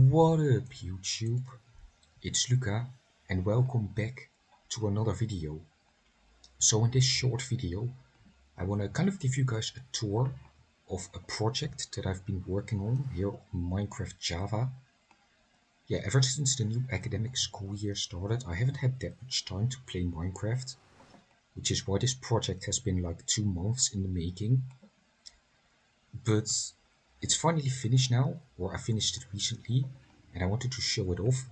What up YouTube? It's Luca and welcome back to another video. So in this short video I want to kind of give you guys a tour of a project that I've been working on here on Minecraft Java. Yeah, ever since the new academic school year started I haven't had that much time to play Minecraft, which is why this project has been like 2 months in the making. But it's finally finished now, or I finished it recently, and I wanted to show it off.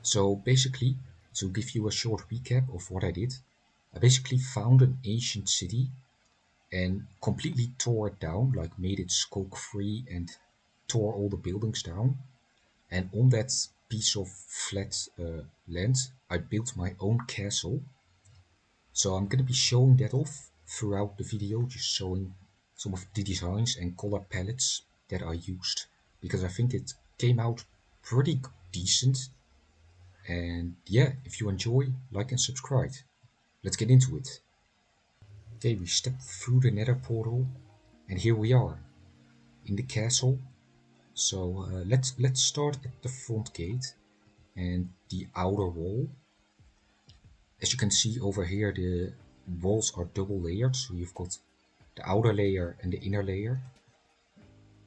So basically, to give you a short recap of what I did, I basically found an ancient city and completely tore it down, like made it skulk free and tore all the buildings down. And on that piece of flat land, I built my own castle. So I'm going to be showing that off throughout the video, just showing some of the designs and color palettes that I used, because I think it came out pretty decent. And yeah, if you enjoy, like and subscribe. Let's get into it. Okay, we step through the nether portal and here we are in the castle. So let's start at the front gate and the outer wall. As you can see over here, the walls are double layered, so you've got the outer layer and the inner layer.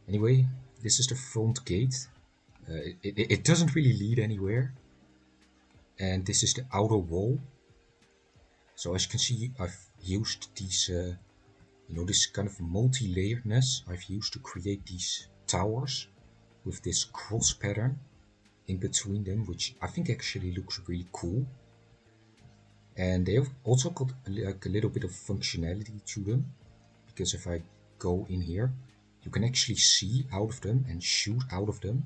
Anyway, this is the front gate. It doesn't really lead anywhere. And this is the outer wall. So as you can see, I've used these, this kind of multi-layeredness I've used to create these towers with this cross pattern in between them, which I think actually looks really cool. And they've also got like a little bit of functionality to them, because if I go in here, you can actually see out of them and shoot out of them,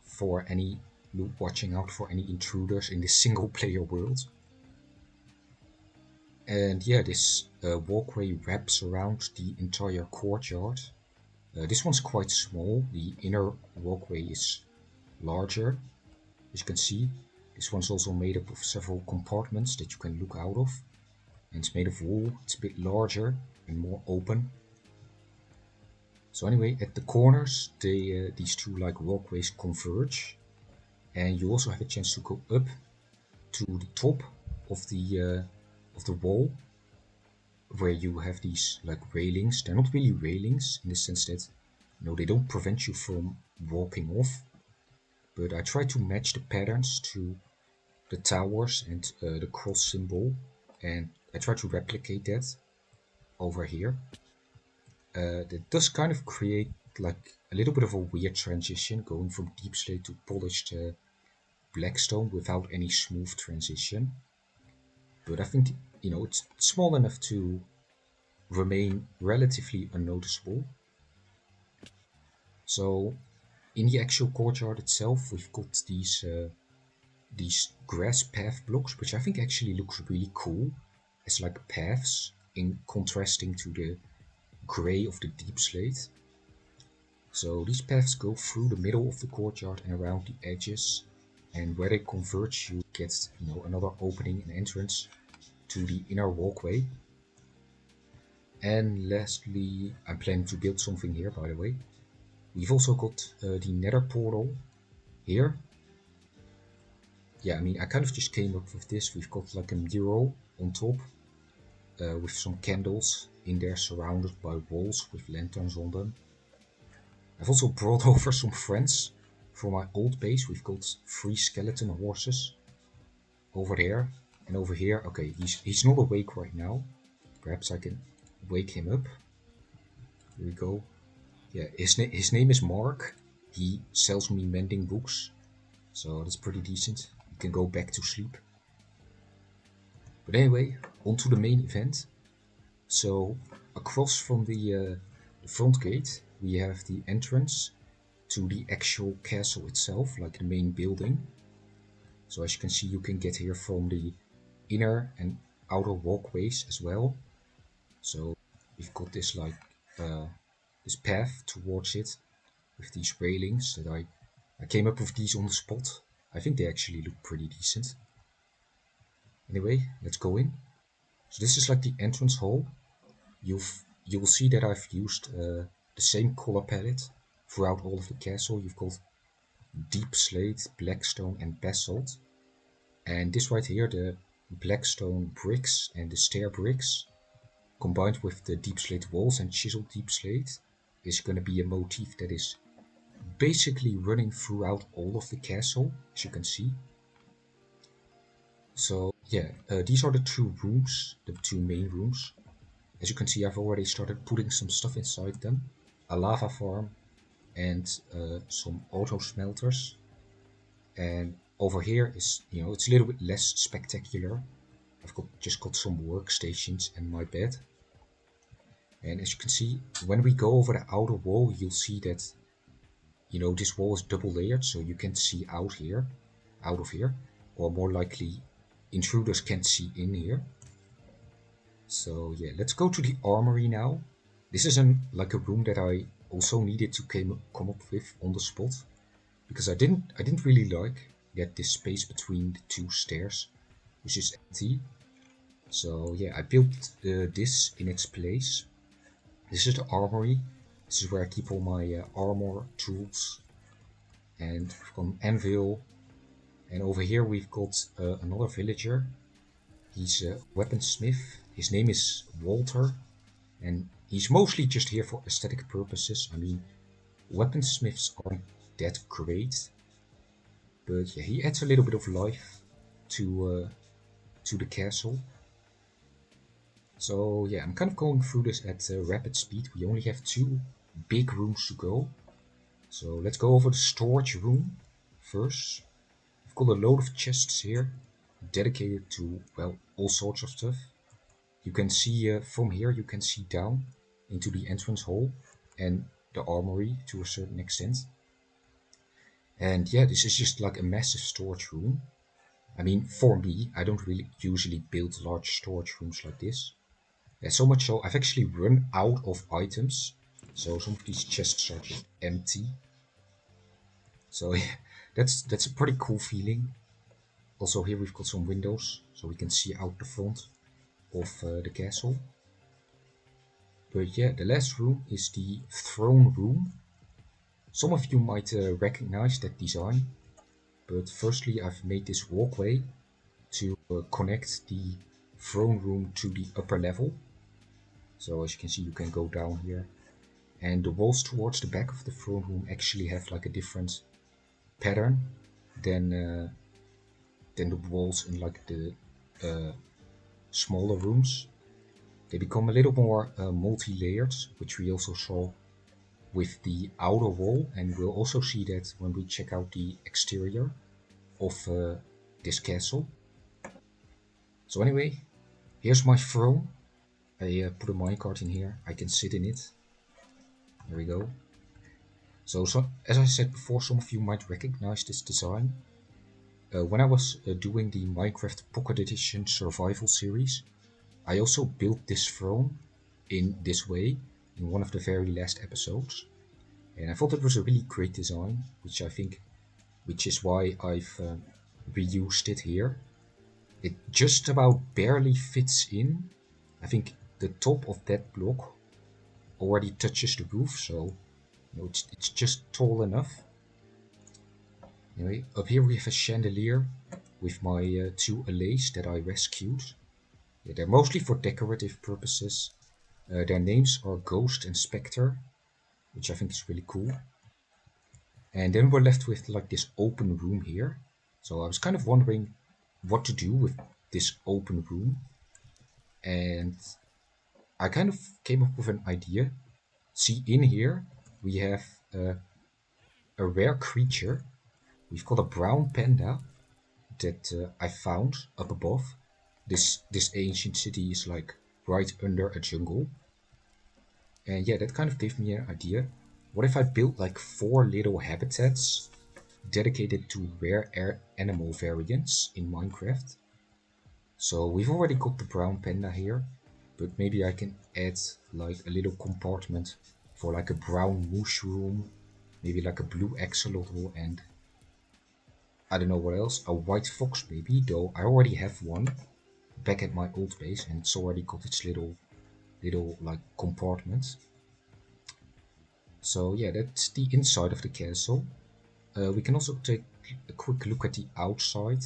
for any watching out for any intruders in this single player world. And yeah, this walkway wraps around the entire courtyard. This one's quite small, the inner walkway is larger. As you can see, this one's also made up of several compartments that you can look out of. And it's made of wool, it's a bit larger and more open. So anyway, at the corners, these two like walkways converge. And you also have a chance to go up to the top of the wall, where you have these like railings. They're not really railings in the sense that they don't prevent you from walking off, but I try to match the patterns to the towers and the cross symbol, and I try to replicate that over here. That does kind of create like a little bit of a weird transition, going from deep slate to polished blackstone without any smooth transition. But I think it's small enough to remain relatively unnoticeable. So in the actual courtyard itself, we've got these grass path blocks, which I think actually looks really cool as like paths in contrasting to the gray of the deep slate. So these paths go through the middle of the courtyard and around the edges, and where they converge you get another opening and entrance to the inner walkway. And lastly, I'm planning to build something here, by the way. We've also got the nether portal here. Yeah, I mean, I kind of just came up with this. We've got like a mural on top with some candles in there surrounded by walls with lanterns on them. I've also brought over some friends from my old base. We've got 3 skeleton horses over there and over here. Okay, he's not awake right now. Perhaps I can wake him up. Here we go. Yeah, his name is Mark. He sells me mending books, so that's pretty decent. You can go back to sleep. But anyway, on to the main event. So across from the front gate, we have the entrance to the actual castle itself, like the main building. So as you can see, you can get here from the inner and outer walkways as well. So we've got this like this path towards it with these railings that I came up with these on the spot. I think they actually look pretty decent. Anyway, let's go in. So this is like the entrance hall. You will see that I've used the same color palette throughout all of the castle. You've got deep slate, blackstone, and basalt. And this right here, the blackstone bricks and the stair bricks, combined with the deep slate walls and chiseled deep slate, is going to be a motif that is basically running throughout all of the castle, as you can see. So yeah, these are the two rooms, the two main rooms. As you can see, I've already started putting some stuff inside them. A lava farm and some auto smelters. And over here is, it's a little bit less spectacular. I've just got some workstations and my bed. And as you can see, when we go over the outer wall, you'll see that, this wall is double layered, so you can see out of here, or more likely intruders can't see in here. So yeah, let's go to the armory now. This is like a room that I also needed to come up with on the spot, because I didn't really like that this space between the two stairs, which is empty. So yeah, I built this in its place. This is the armory. This is where I keep all my armor tools, and we've got an anvil. And over here we've got another villager. He's a weaponsmith. His name is Walter, and he's mostly just here for aesthetic purposes. I mean, weaponsmiths aren't that great, but yeah, he adds a little bit of life to the castle. So yeah, I'm kind of going through this at rapid speed. We only have 2 big rooms to go. So let's go over the storage room first. I've got a load of chests here dedicated to, well, all sorts of stuff. You can see from here, you can see down into the entrance hall and the armory to a certain extent. And yeah, this is just like a massive storage room. I mean, for me, I don't really usually build large storage rooms like this. So much so, I've actually run out of items. So some of these chests are just empty. So yeah, that's a pretty cool feeling. Also here we've got some windows, so we can see out the front of the castle. But yeah, the last room is the throne room. Some of you might recognize that design. But firstly, I've made this walkway to connect the throne room to the upper level. So as you can see, you can go down here. And the walls towards the back of the throne room actually have like a different pattern than the walls in like the smaller rooms. They become a little more multi-layered, which we also saw with the outer wall, and we'll also see that when we check out the exterior of this castle. So anyway, here's my throne. I put a minecart in here. I can sit in it. There we go. So as I said before, some of you might recognize this design. When I was doing the Minecraft Pocket Edition Survival series, I also built this throne in this way in one of the very last episodes. And I thought it was a really great design, which is why I've reused it here. It just about barely fits in. I think the top of that block already touches the roof, so it's just tall enough. Anyway, up here we have a chandelier with my 2 allays that I rescued. Yeah, they're mostly for decorative purposes. Their names are Ghost and Spectre, which I think is really cool. And then we're left with like this open room here. So I was kind of wondering what to do with this open room. And I kind of came up with an idea. See, in here we have a rare creature. We've got a brown panda that I found up above. This ancient city is like right under a jungle. And yeah, that kind of gave me an idea. What if I built like 4 little habitats dedicated to rare animal variants in Minecraft? So we've already got the brown panda here, but maybe I can add like a little compartment for like a brown mushroom, maybe like a blue axolotl, and I don't know what else, a white fox maybe, though I already have one back at my old base and it's already got its little like compartment. So yeah, that's the inside of the castle. We can also take a quick look at the outside.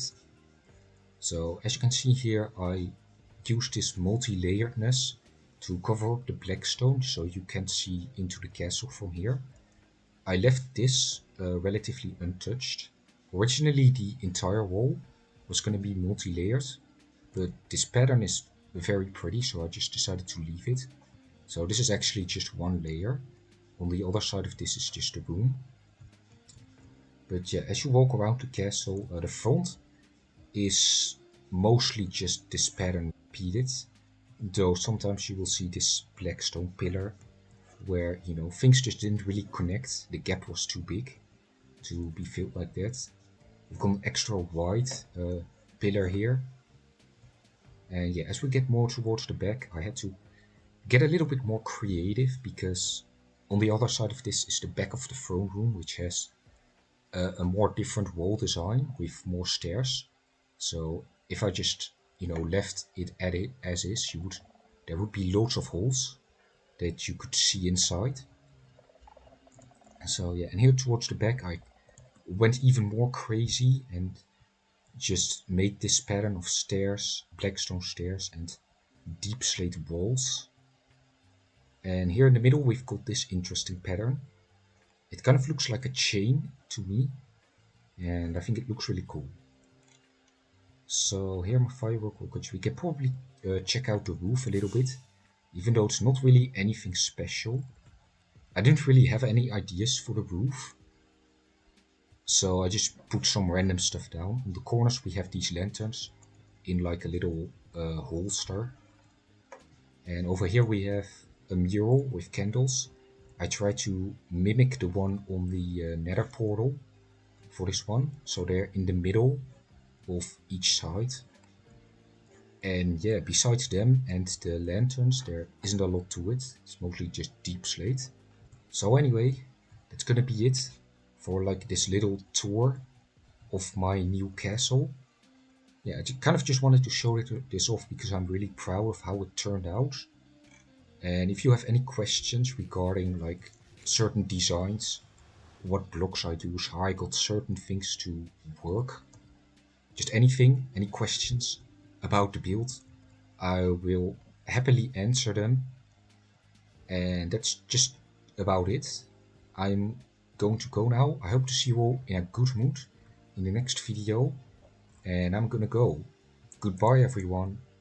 So as you can see here, I used this multi-layeredness to cover up the black stone so you can't see into the castle from here. I left this relatively untouched. Originally the entire wall was going to be multi-layered, but this pattern is very pretty, so I just decided to leave it. So this is actually just one layer. On the other side of this is just a room. But yeah, as you walk around the castle, the front is mostly just this pattern repeated, though sometimes you will see this black stone pillar where, you know, things just didn't really connect. The gap was too big to be filled like that. We've got an extra wide pillar here. And yeah, as we get more towards the back, I had to get a little bit more creative because on the other side of this is the back of the throne room, which has a more different wall design with more stairs. So if I just, you know, left it as is, there would be loads of holes that you could see inside. So yeah, and here towards the back, I went even more crazy and just made this pattern of stairs, blackstone stairs, and deep slate walls. And here in the middle, we've got this interesting pattern. It kind of looks like a chain to me, and I think it looks really cool. So here my firework rockets, we can probably check out the roof a little bit, even though it's not really anything special. I didn't really have any ideas for the roof, so I just put some random stuff down. In the corners we have these lanterns in like a little holster. And over here we have a mural with candles. I try to mimic the one on the nether portal for this one, so they're in the middle of each side. And yeah, besides them and the lanterns, there isn't a lot to it. It's mostly just deep slate. So anyway, that's gonna be it for like this little tour of my new castle. Yeah, I kind of just wanted to show this off because I'm really proud of how it turned out. And if you have any questions regarding like certain designs, what blocks I use, how I got certain things to work, just anything, any questions about the build, I will happily answer them. And that's just about it. I'm going to go now. I hope to see you all in a good mood in the next video. And I'm gonna go. Goodbye, everyone.